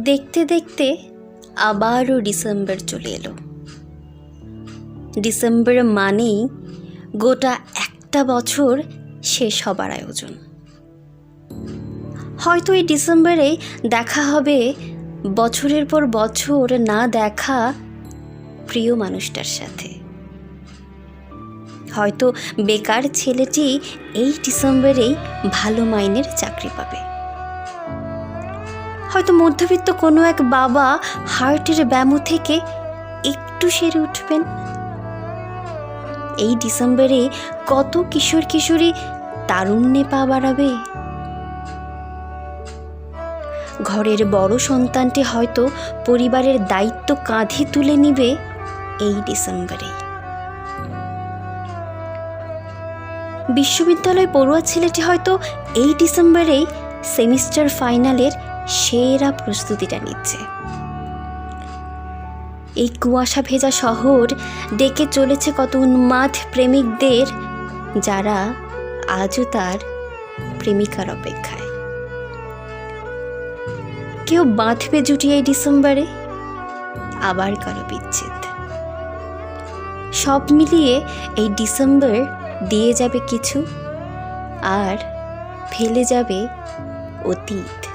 দেখতে দেখতে আবারও ডিসেম্বর চলে এলো। ডিসেম্বর মানেই গোটা একটা বছর শেষ হবার আয়োজন। হয়তো এই ডিসেম্বরে দেখা হবে বছরের পর বছর না দেখা প্রিয় মানুষটার সাথে। হয়তো বেকার ছেলেটি এই ডিসেম্বরেই ভালো মাইনের চাকরি পাবে। হয়তো মধ্যবিত্ত কোনো এক বাবা হার্টের ব্যামো থেকে একটু সেরে উঠবেন। এই ডিসেম্বরে কত কিশোর কিশোরী তারুণ্যে পা বাড়াবে। ঘরের বড় সন্তানটি হয়তো পরিবারের দায়িত্ব কাঁধে তুলে নিবে এই ডিসেম্বরে। বিশ্ববিদ্যালয় পড়ুয়া ছেলেটি হয়তো এই ডিসেম্বরেই সেমিস্টার ফাইনালের সেরা প্রস্তুতিটা নিচ্ছে। এই কুয়াশা ভেজা শহর ডেকে চলেছে কত উন্মাদ প্রেমিকদের, যারা আজও তার প্রেমিকার অপেক্ষায়। কেউ বাঁধবে জুটি এই ডিসেম্বরে, আবার কারো বিচ্ছেদ। সব মিলিয়ে এই ডিসেম্বর দিয়ে যাবে কিছু, আর ফেলে যাবে অতীত।